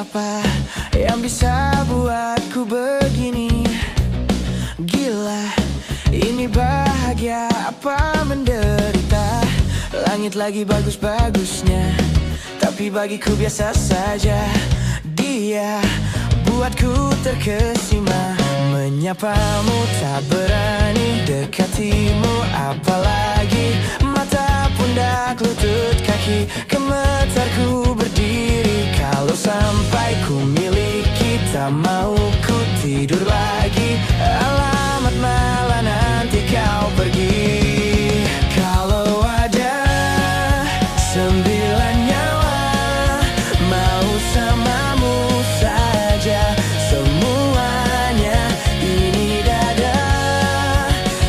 Siapa yang bisa buatku begini? Gila, ini bahagia apa menderita? Langit lagi bagus-bagusnya, tapi bagiku biasa saja. Dia buatku terkesima, menyapamu tak berani dekatimu. Apalagi mata, pundak, lutut, kaki, gemetarku berdiri. Kalau sampai ku miliki, tak mau ku tidur lagi. Alamat malah nanti kau pergi. Kalau ada 9 nyawa, mau samamu saja semuanya. Ini dada,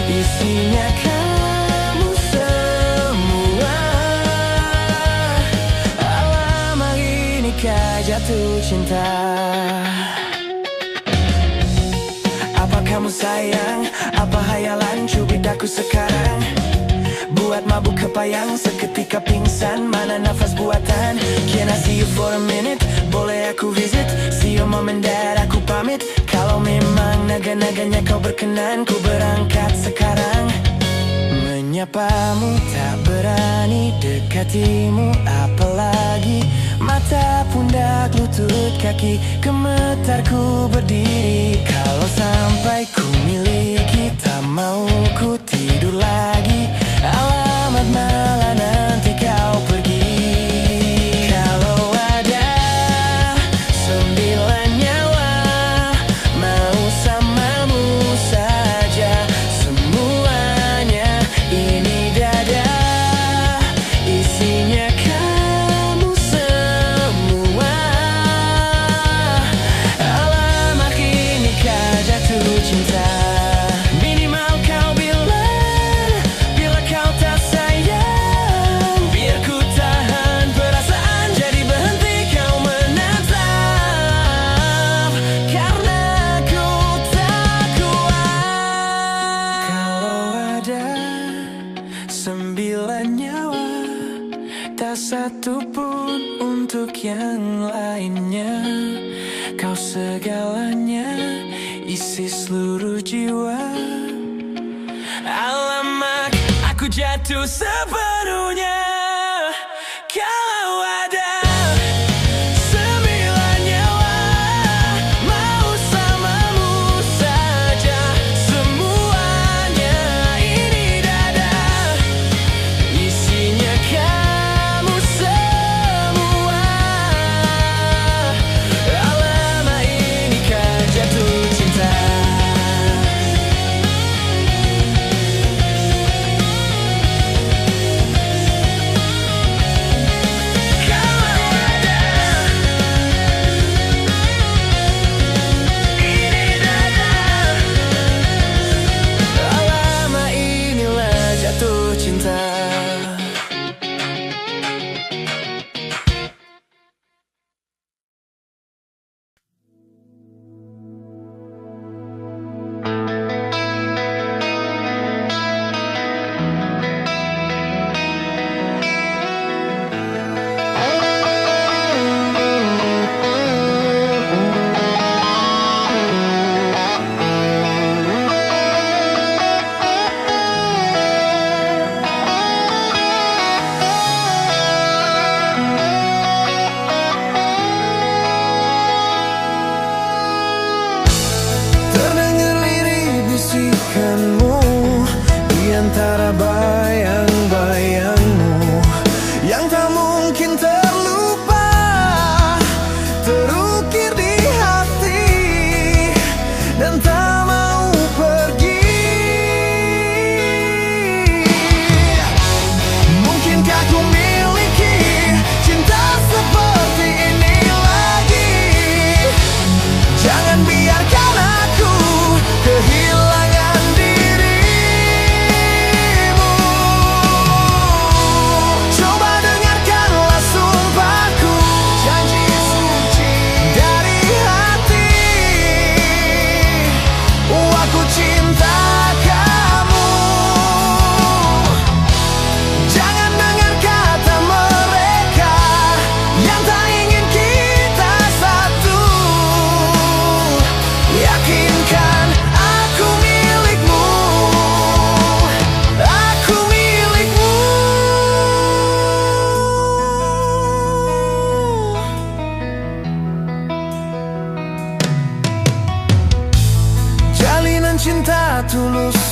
isinya kamu semua. Alamak, inikah jatuh cinta? Apa kamu sayang? Apa hayalan cubit aku sekarang? Buat mabuk kepayang, seketika pingsan. Mana nafas buatan? Can I see you for a minute? Boleh aku visit? See your mom and dad, aku pamit. Kalau memang naga-naganya kau berkenan, ku berangkat sekarang. Menyapamu tak berani dekatimu. Apalagi mata, pundak, lutut, kaki, gemetarku berdiri. Kalau sampai ku miliki, tak mau ku tidur lagi. Alamat malah nanti kau pergi. Kalau ada 9 nyawa, mau samamu saja semuanya. Ini dada, isinya kamu semua. Alamak, inikah jatuh cinta? Minimal kau bilang bila kau tak sayang. Biar ku tahan perasaan, jadi berhenti kau menatap. Karena ku tak kuat. Kalau ada 9 nyawa, tak satu pun untuk yang lainnya. Kau segalanya, isi seluruh jiwa. Alamak, aku jatuh sepenuhnya. Kalau ada 9 nyawa, mau samamu saja semuanya. Ini dada, isinya kamu semua. Alamak, inikah jatuh cinta?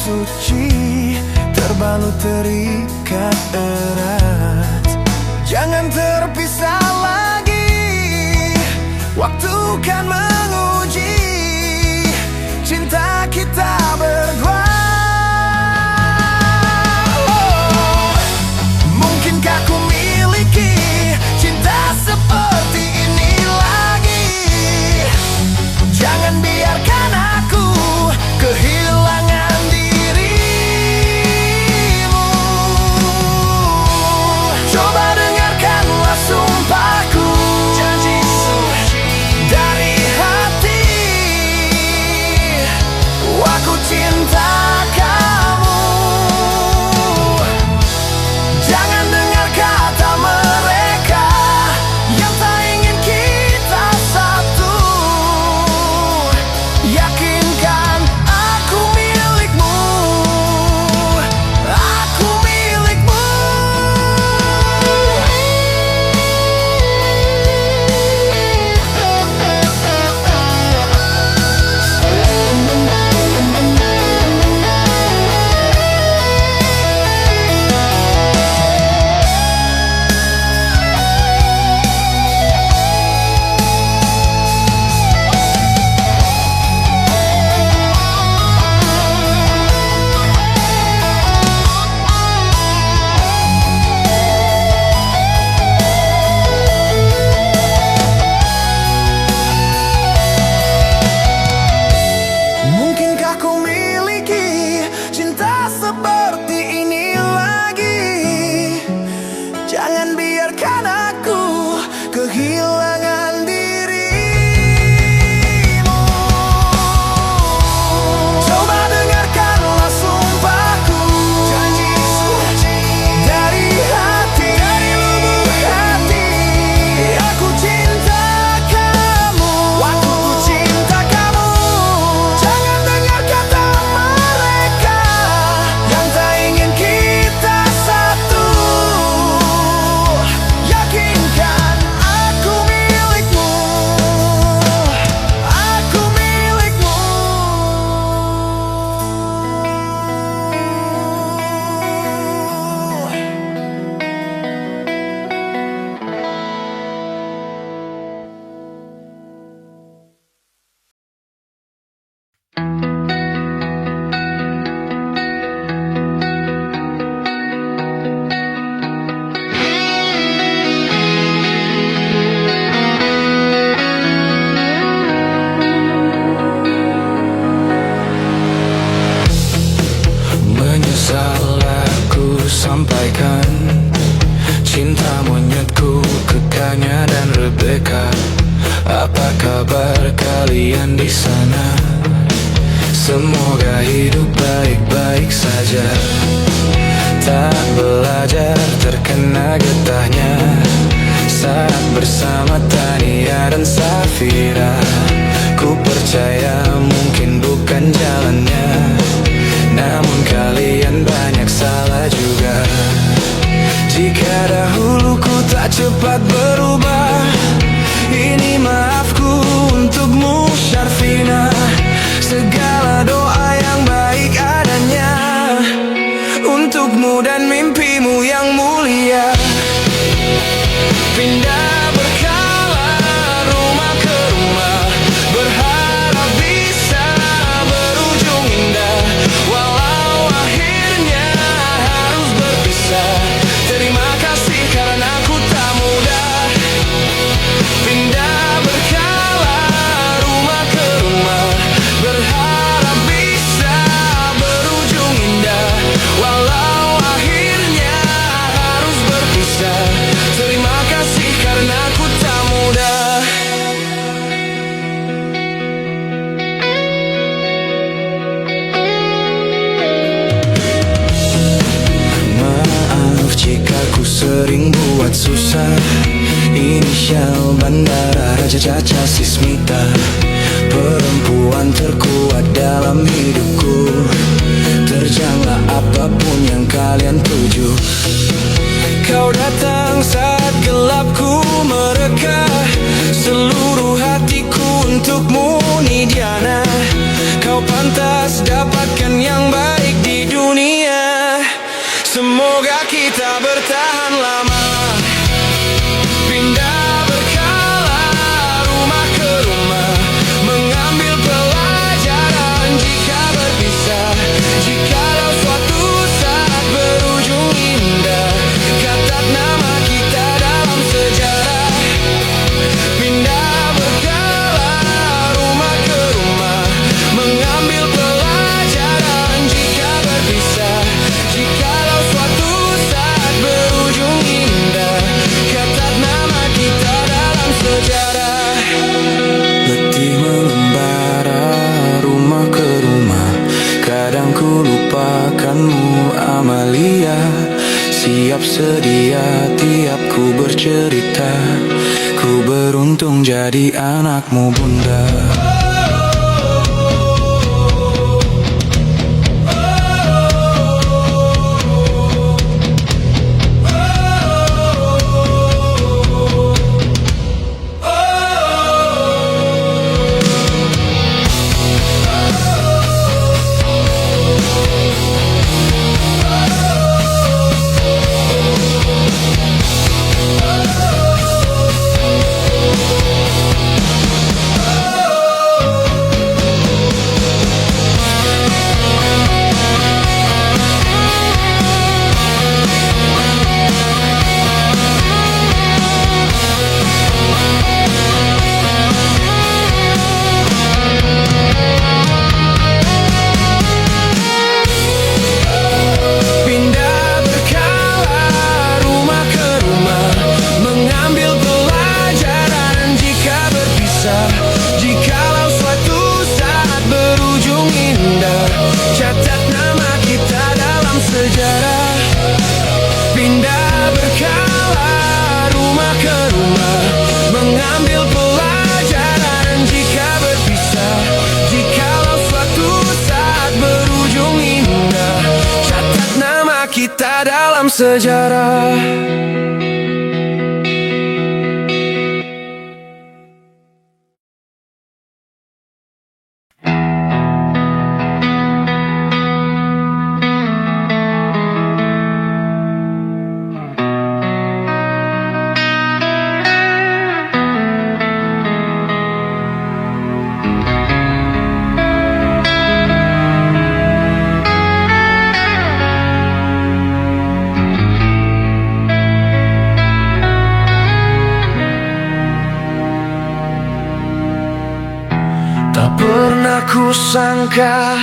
suci, terbalut terikat erat. Jangan terpisah lagi, waktu kan menguji cinta kita berdua. Mungkinkah ku miliki cinta seperti ini lagi? Jangan biarkan aku kehilangan dirimu. Coba dengarkanlah sumpahku, janji suci dari hati. Aku cinta kamu. Jangan dengar kata mereka yang tak ingin kita satu. Yakinkan aku milikmu, aku milikmu. Mungkinkah ku miliki cinta seperti ini lagi? Jangan biarkan aku kehilangan dirimu. Coba dengarkanlah sumpahku, janji suci dari hati, dari lubuk hati. Aku cinta kamu, aku cinta kamu. Jangan dengar kata mereka yang tak ingin kita satu. Yakinkan aku milikmu, aku milikmu. Menyesal aku sampaikan cinta monyetku ke Kanya dan Rebecca. Apa kabar kalian di sana? Semoga hidup baik-baik saja. Tak belajar terkena getahnya saat bersama Tania dan Safira. Ku percaya mungkin bukan jalannya, namun kalian banyak salah juga. Jika dahulu ku tak cepat berubah, ini maafku untukmu Syarfina. Segala doa yang baik adanya untukmu dan mimpimu yang mulia. Pindah berkala rumah ke rumah, berharap bisa berujung indah. Walau akhirnya harus berpisah, terima kasih karena ku tak mudah. Pindah berkala rumah ke rumah, berharap bisa berujung indah. Walau akhirnya harus berpisah, terima kasih karena ku tak mudah. Maaf jika ku sering buat susah. Inisial bandara Raja Caca Sismita, perempuan terkuat dalam hidupku. Terjanglah apapun yang kalian tuju. Kau datang saat gelapku mereka, seluruh hatiku untukmu Nidiana. Kau pantas dapatkan yang baik di beruntung jadi anakmu bunda. Kita dalam sejarah. Tak pernah ku sangka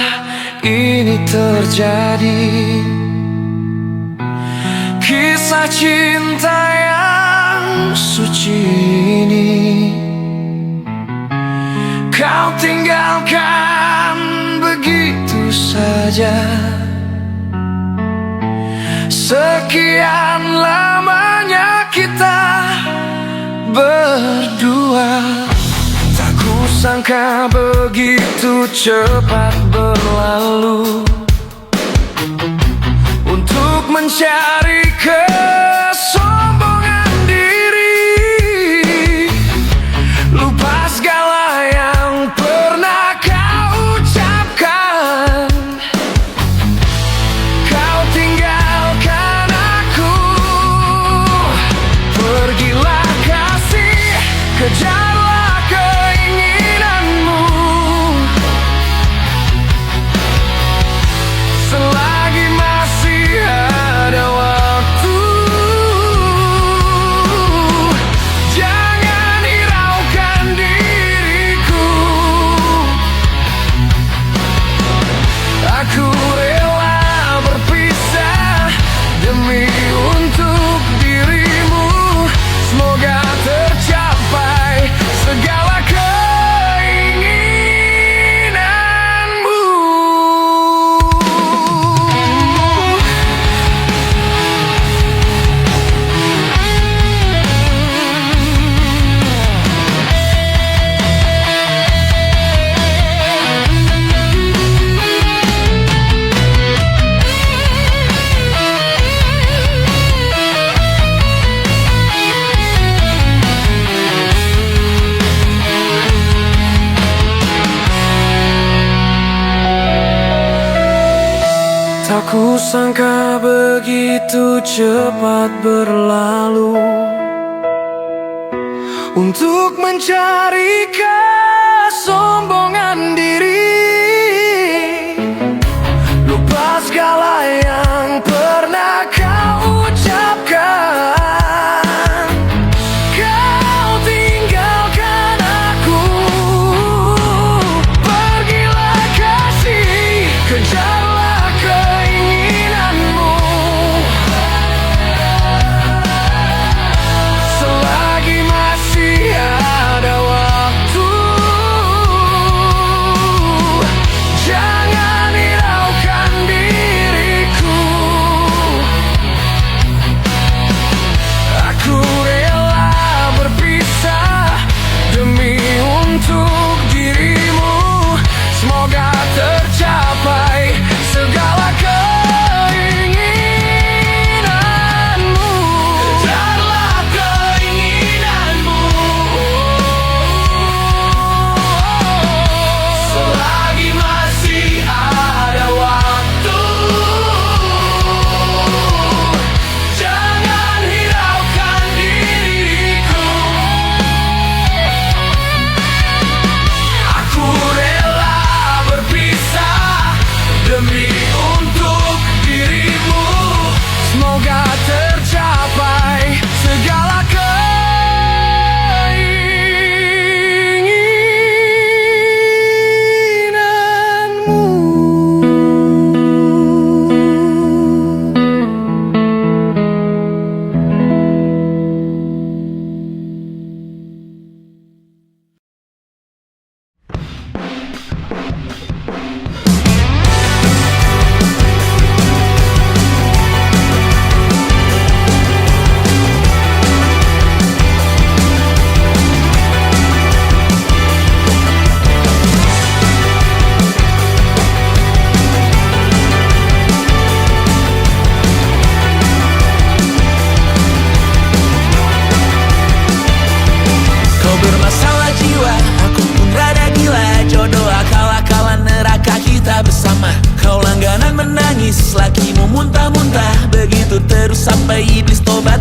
ini terjadi, kisah cinta yang suci ini. Kau tinggalkan begitu saja, sekian lamanya kita berdua. Sangka begitu cepat berlalu untuk mencari kesombongan diri, lupa segala yang pernah kau ucapkan. Kau tinggalkan aku, pergilah kasih, kejarlah selagi masih ada waktu. Jangan hiraukan diriku, aku rela berpisah demi untuk dirimu. Semoga tercapai segala tak ku sangka begitu cepat berlalu untuk mencari kesombongan diri, lupa segala yang pernah kau ucapkan. Kau tinggalkan aku, pergilah kasih, kejarlah keinginanmu. Selagi masih ada waktu, jangan hiraukan diriku.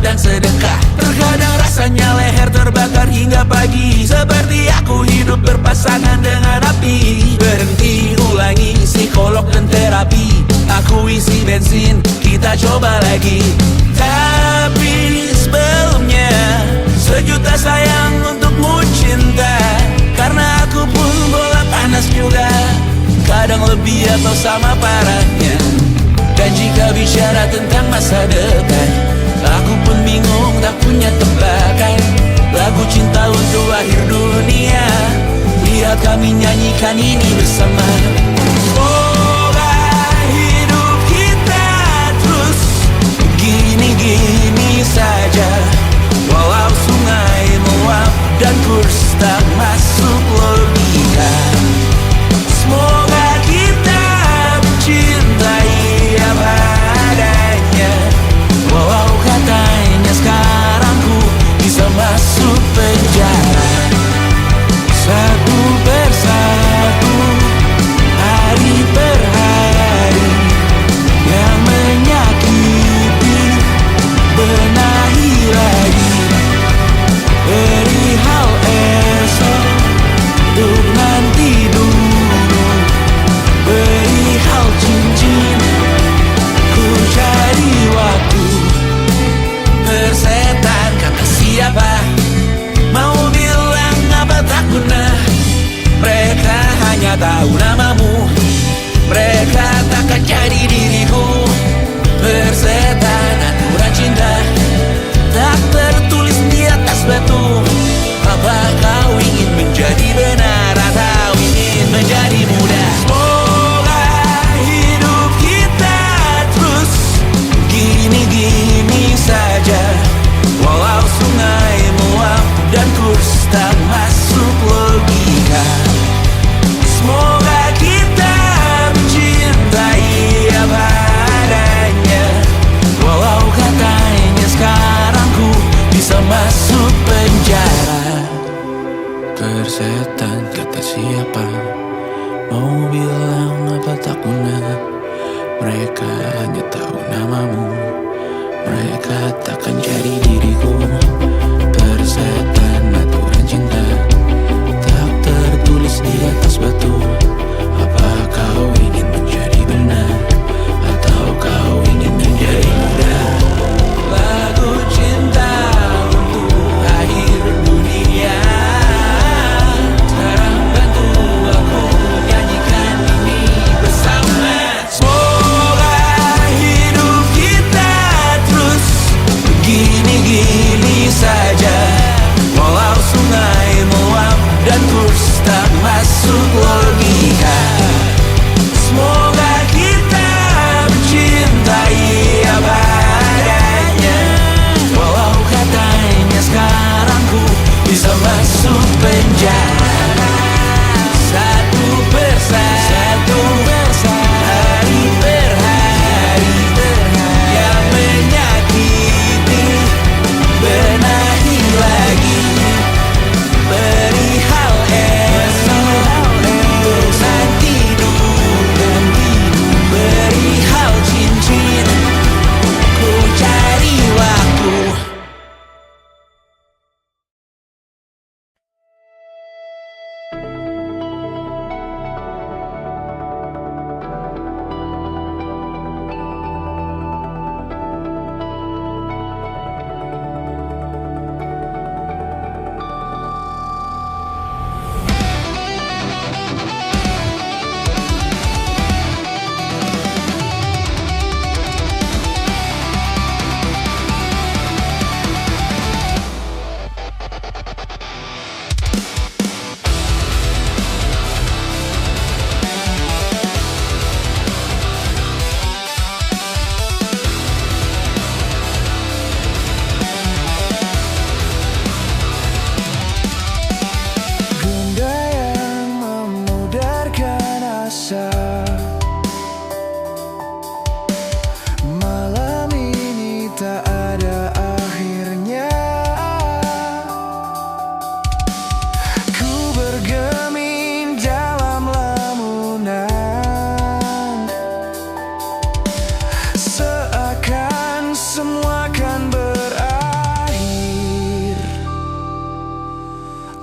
dan sedekah. Terkadang rasanya leher terbakar hingga pagi, seperti aku hidup berpasangan dengan api. Berhenti, ulangi psikolog dan terapi. Aku isi bensin, kita coba lagi. Tapi sebelumnya, sejuta sayang untukmu cinta. Karena aku pun bola panas juga, kadang lebih atau sama parahnya. Dan jika bicara tentang masa depan, aku pun bingung tak punya tebakan. Lagu cinta untuk akhir dunia, lihat kami nyanyikan ini bersama. Semoga hidup kita terus gini-gini saja, walau sungai meluap dan kurs tak masuk logika. Semoga kita mencintai apa adanya, walau katanya sekarang ku bisa masuk penjara. Satu persatu, hari per hari, yang menyakiti benahi lagi. Perihal esok, untuk nanti dulu. Perihal cincin, ku cari waktu. Persetan kata siapa, mau bilang apa tak guna. Mereka hanya tahu namamu, mereka takkan jadi diriku. Persetan aturan cinta, tak tertulis di atas batu. Apa kau ingin menjadi benar atau ingin menjadi muda? Semoga hidup kita terus gini-gini saja, walau sungai meluap dan kurs tak masuk logika. Semoga kita mencintai apa adanya, walau katanya sekarang ku bisa masuk penjara. Persetan kata siapa, mau bilang apa tak guna. Mereka hanya tahu namamu, mereka takkan jadi diriku. Persetan aturan cinta, tak tertulis di atas batu. Apa kau ingin menjadi benar atau kau ingin menjadi muda? Lagu cinta untuk akhir dunia, sekarang bantu aku nyanyikan ini bersama. Semoga hidup kita terus gini-gini saja,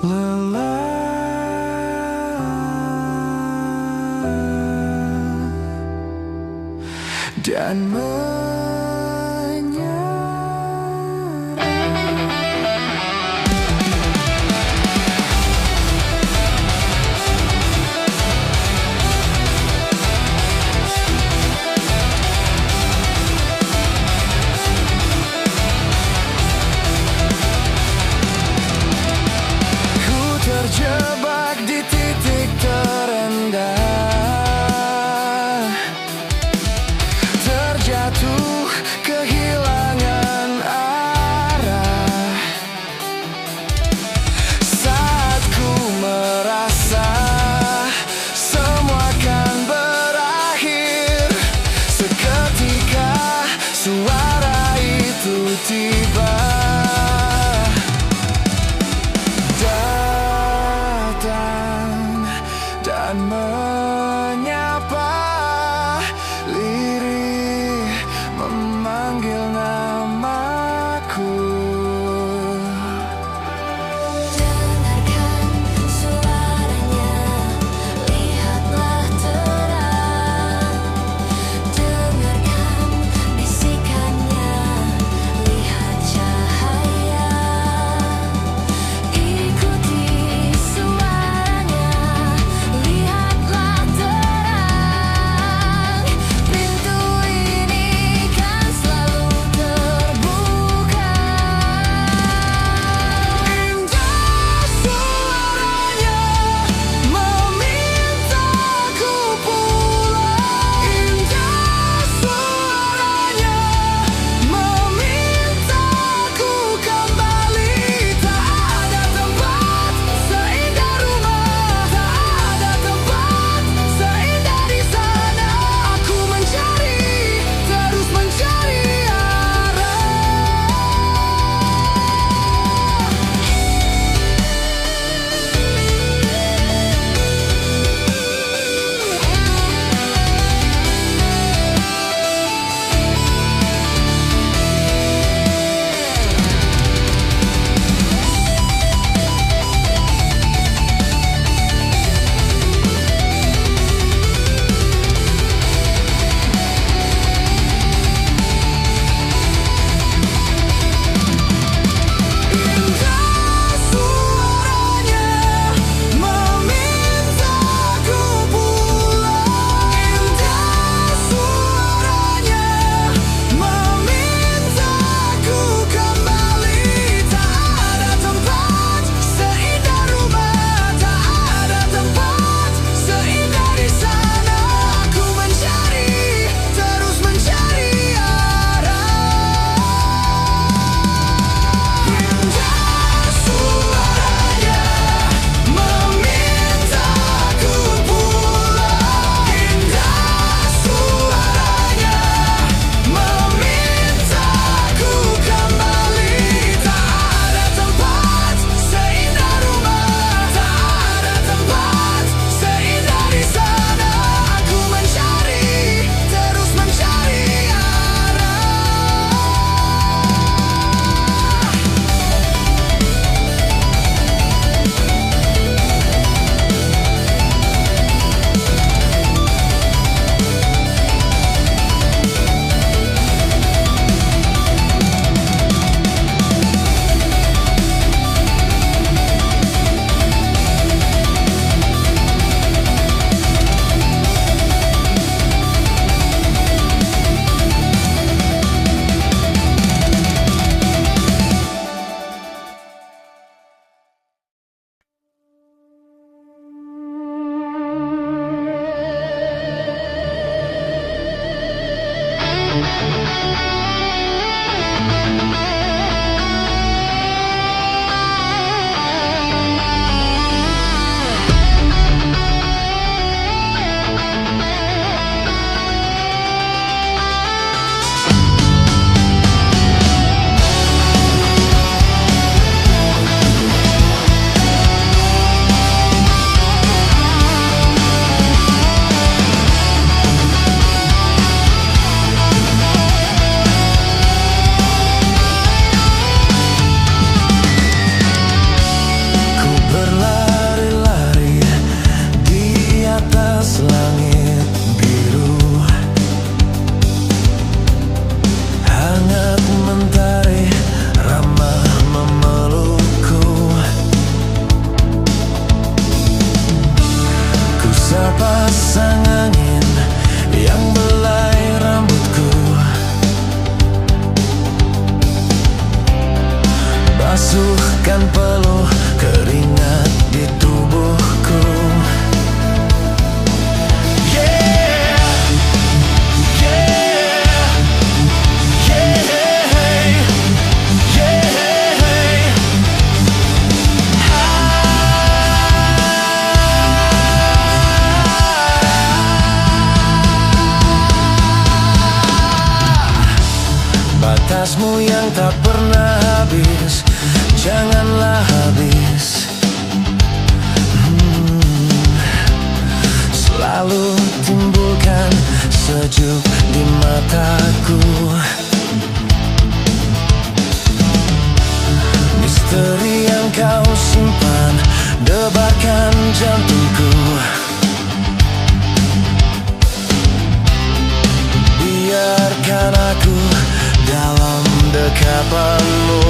lelah dan terjebak di titik terendah, terjatuh sang angin yang belai rambutku, basuhkan peluh keringat di tubuhku. Batasmu yang tak pernah habis, janganlah habis. Selalu timbulkan sejuk di mataku. Misteri yang kau simpan debarkan jantungku. Biarkan aku dalam dekapanmu.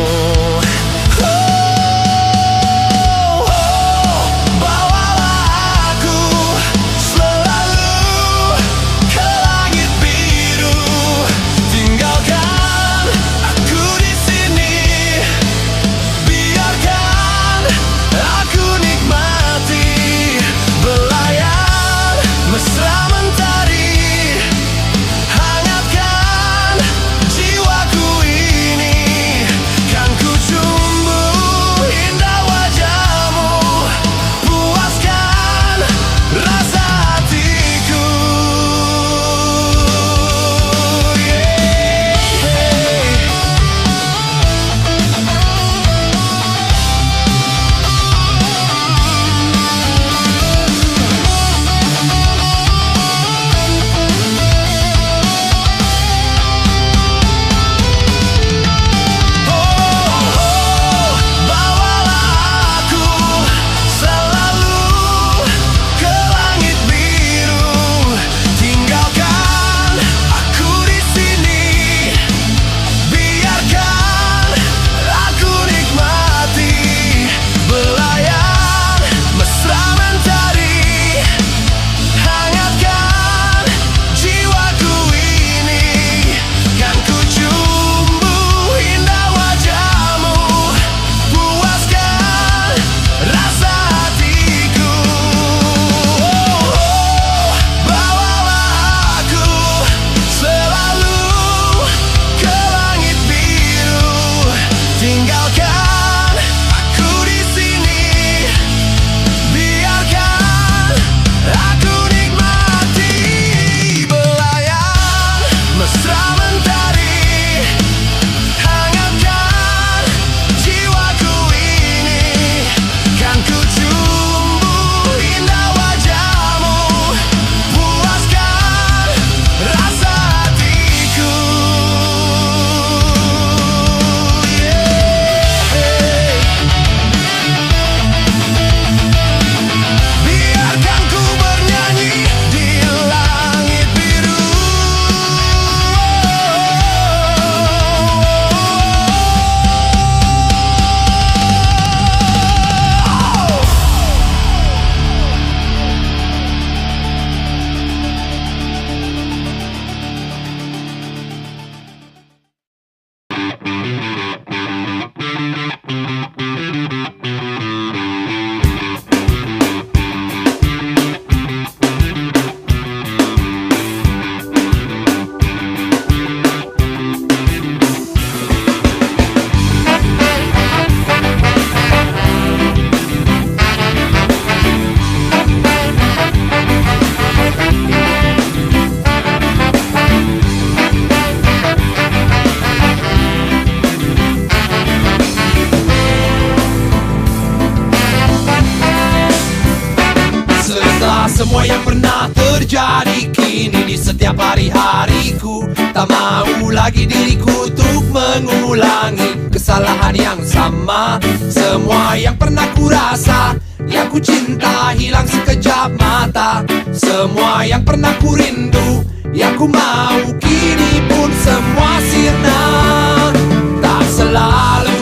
Semua yang pernah terjadi kini di setiap hari-hariku. Tak mau lagi diriku untuk mengulangi kesalahan yang sama. Semua yang pernah ku rasa, yang ku cinta hilang sekejap mata. Semua yang pernah ku rindu, yang ku mau kini pun semua sirna. Tak selalu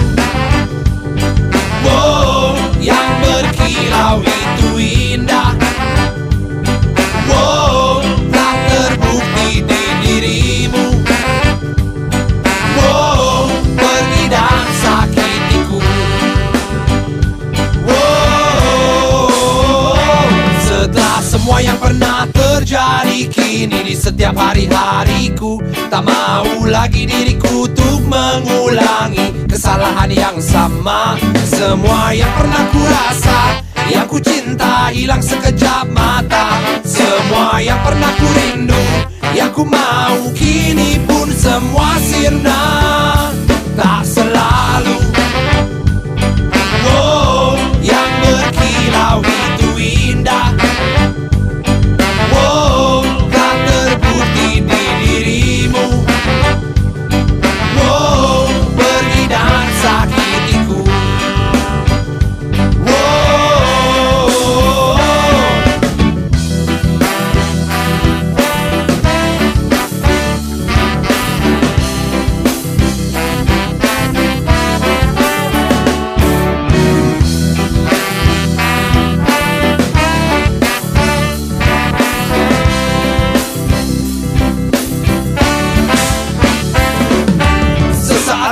yang berkilau itu indah. semua yang pernah terjadi kini di setiap hari-hariku. Tak mau lagi diriku untuk mengulangi kesalahan yang sama. Semua yang pernah ku rasa, yang ku cinta hilang sekejap mata. Semua yang pernah ku rindu, yang ku mau kini pun semua sirna. Tak selalu yang berkilau itu indah. Tak terbukti di dirimu. Pergi dan sakitiku.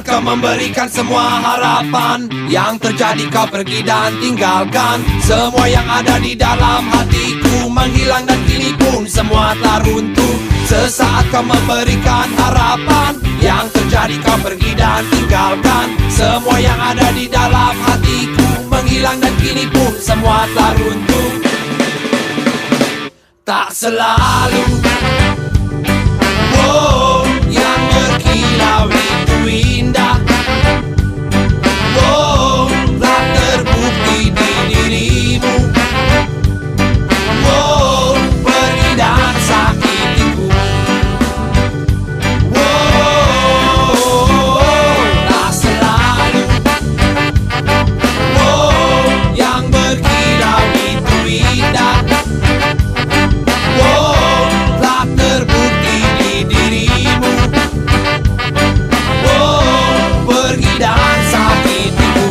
Kau memberikan semua harapan, yang terjadi kau pergi dan tinggalkan. Semua yang ada di dalam hatiku menghilang dan kini pun semua telah runtuh. Sesaat kau memberikan harapan, yang terjadi kau pergi dan tinggalkan. Semua yang ada di dalam hatiku menghilang dan kini pun semua telah runtuh. Tak selalu yang berkilau itu indah. Tak terbukti di dirimu. Pergi dan sakitiku. Tak selalu yang berkilau itu indah. Tak terbukti di dirimu. Pergi dan sakitiku.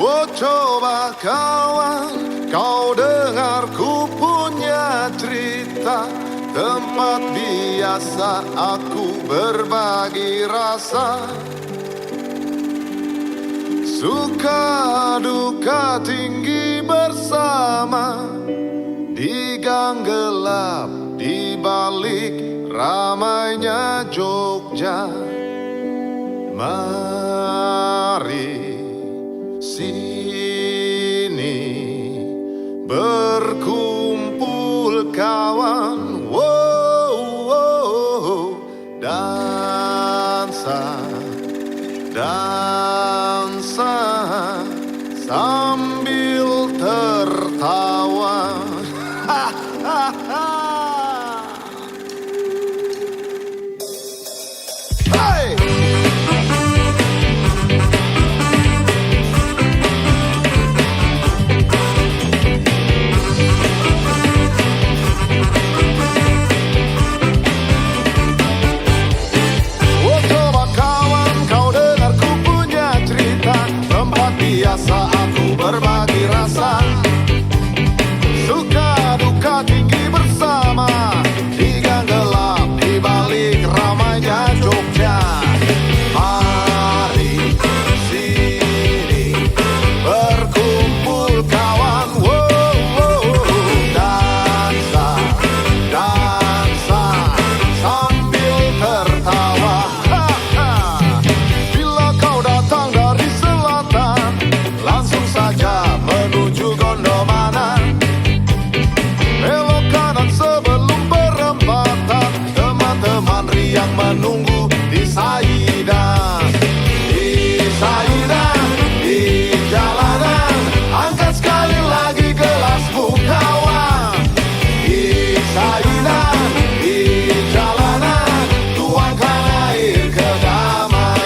Oh coba kawan, kau dengar ku punya cerita. Tempat biasa aku berbagi rasa. Suka duka tinggi bersama. Di gang gelap, di balik ramainya Jogja. Mari sini berkumpul kawan, dansa, dansa sambil tertawa. Hey! Biasa aku berbagi rasa. Suka duka tinggi bersama. Di gang gelap, di balik ramainya Jogja. Mari sini berkumpul kawan, dansa, dansa sambil tertawa. Bila kau datang dari selatan, langsung saja menuju Gondomanan. Belok kanan sebelum perempatan, teman-teman riang menunggu di Saidan. Di Saidan, di jalanan, angkat sekali lagi gelasmu kawan. Di Saidan, di jalanan, tuangkan air kedamaian.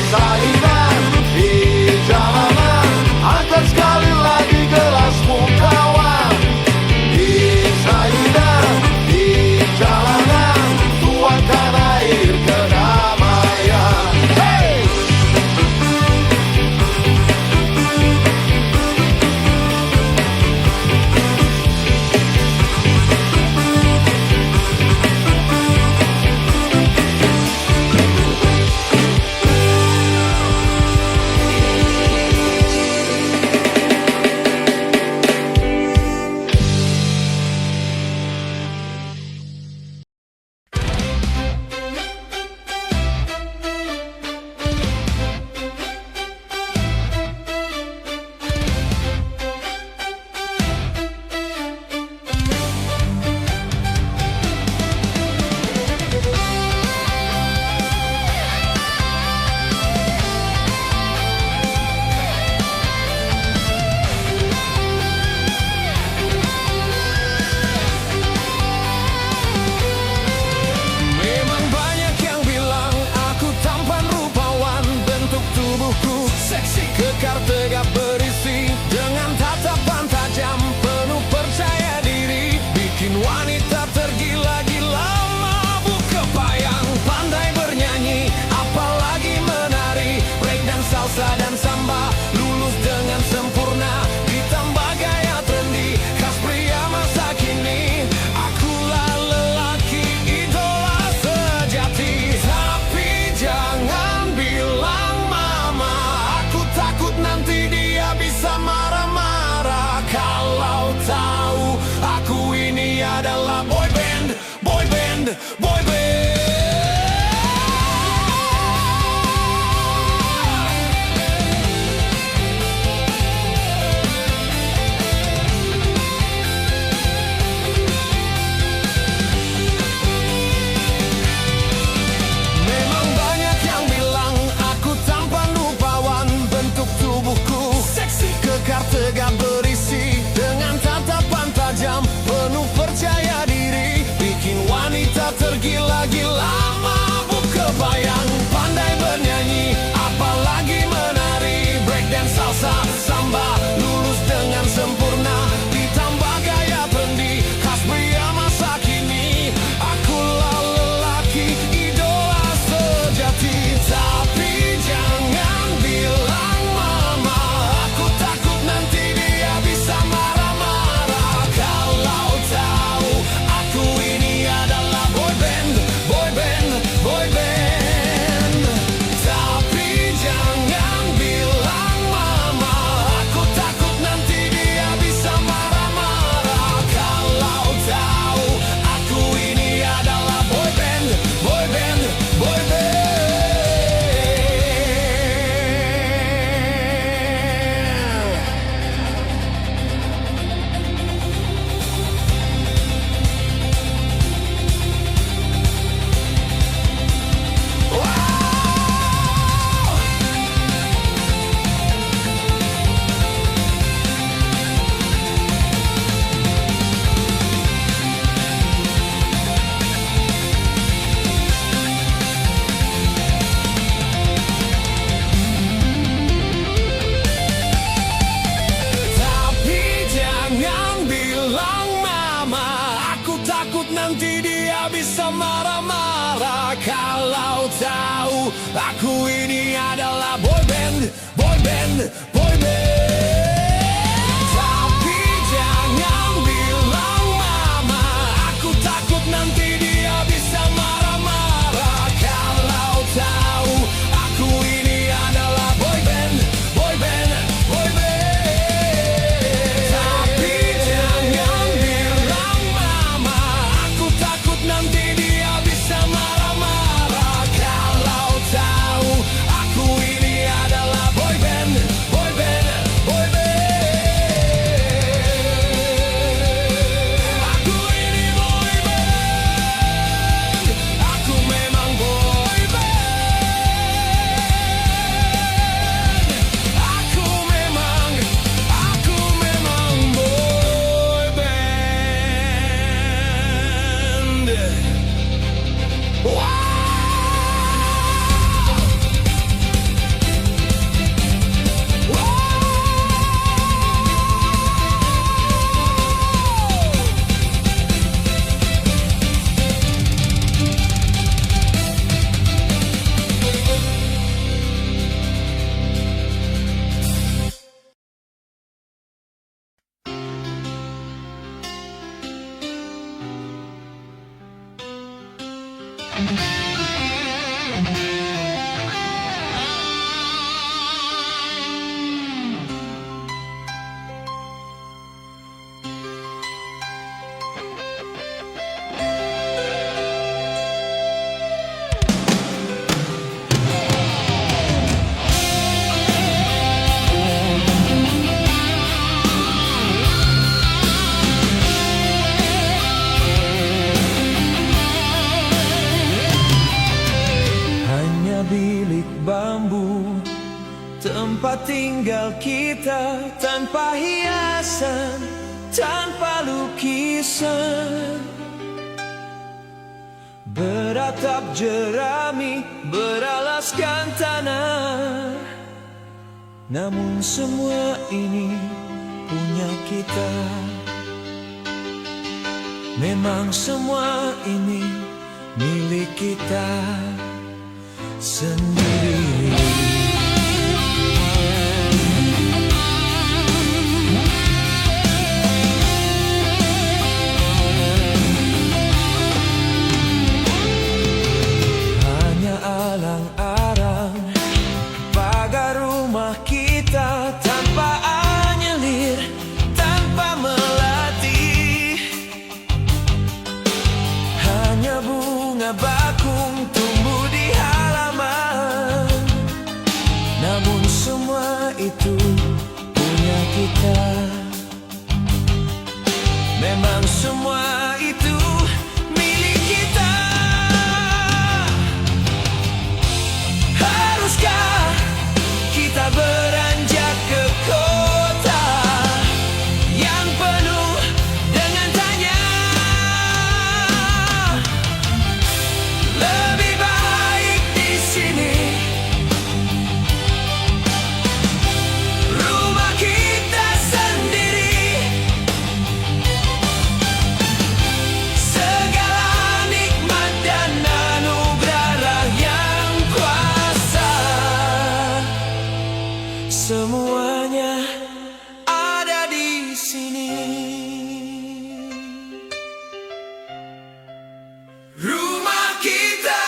saingan di jalanan, angkat sekali lagi gelasmu kawan. Di saingan di jalanan, tuangkan air kedamaian. Hey! Memang banyak yang bilang aku tampan rupawan, bentuk tubuhku seksi, kekar tegap berisi, dengan tatapan tajam penuh percaya diri, bikin wanita tergila-gila, mabuk kepayang, pandai bernyanyi, apalagi menari, break dan salsa dan samba, lulus dengan sempurna, ditambah gaya trendy, khas pria masa kini. Akulah lelaki idola sejati, tapi jangan bilang mama, aku takut nanti dia bisa marah-marah kalau tahu aku ini adalah boy band, boy band, boy band. Memang banyak yang bilang aku tampan rupawan, bentuk tubuhku seksi, kekar tegap berisi, dengan tatapan tajam penuh percaya diri, bikin wanita tergila-gila, mabuk kebayang, pandai bernyanyi, apalagi menari, break dan salsa samba, lulus dengan sempurna, ditambah gaya trendy, khas pria masa kini. Akulah lelaki idola sejati, tapi jangan bilang mama, aku takut nanti dia bisa marah-marah kalau tahu aku ini adalah boy band, boy band, boy band. Tapi jangan bilang mama, aku takut nanti dia bisa marah-marah kalau tahu aku ini adalah boy band, boy band, boy band. Tapi jangan bilang mama, aku takut nanti dia bisa marah-marah kalau tahu aku ini adalah boy band, boy band, boy band. Tapi jangan bilang mama, aku takut nanti dia bisa marah-marah kalau tahu aku ini adalah boy band, boy band, boy band. Tapi jangan bilang mama, aku takut nanti dia bisa marah-marah kalau tahu aku ini adalah boy band, boy Bilik bambu, tempat tinggal kita, tanpa hiasan, tanpa lukisan. Beratap jerami, beralaskan tanah. Namun semua ini punya kita. Memang semua ini milik kita sendiri. Hanya alang-alang pagar rumah kita, tanpa anyelir, tanpa melatih. Hanya bunga bakung tumbuh di halaman. Namun semua itu punya kita. Memang semua itu milik kita. Haruskah kita beranjak ke kota yang penuh dengan tanya? Lebih baik di sini. Rumah kita sendiri. Segala nikmat dan anugerah yang kuasa, semuanya ada di sini. Rumah kita.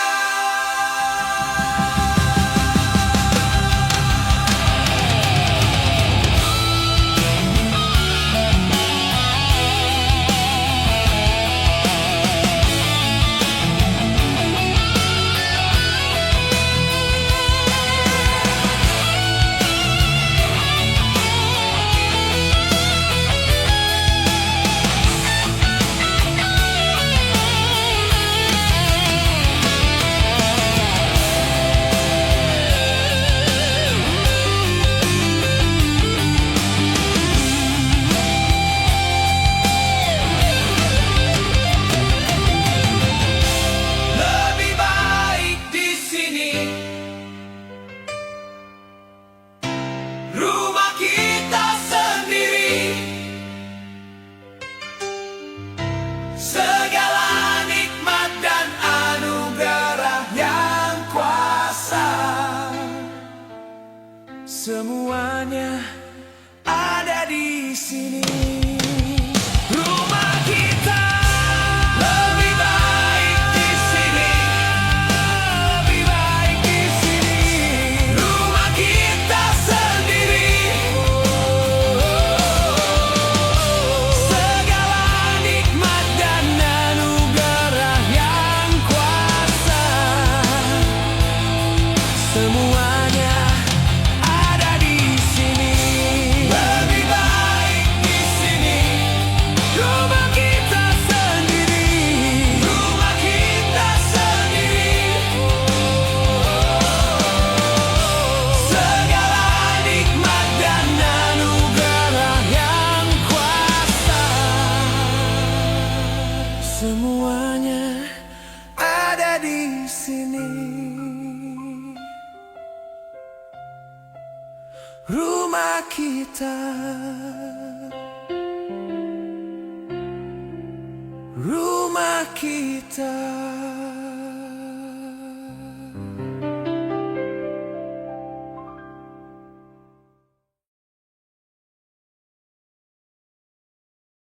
Lebih baik di sini. Rumah kita sendiri. Segala nikmat dan anugerah yang kuasa, semuanya ada di sini. Rumah kita. Lebih baik di sini. Lebih baik di sini. Rumah kita sendiri. Segala nikmat dan anugerah yang kuasa, semuanya ada di sini. Lebih baik di sini. Rumah kita sendiri. Rumah kita sendiri. Segala nikmat dan anugerah yang kuasa, semuanya ada di sini. Rumah kita. Rumah kita.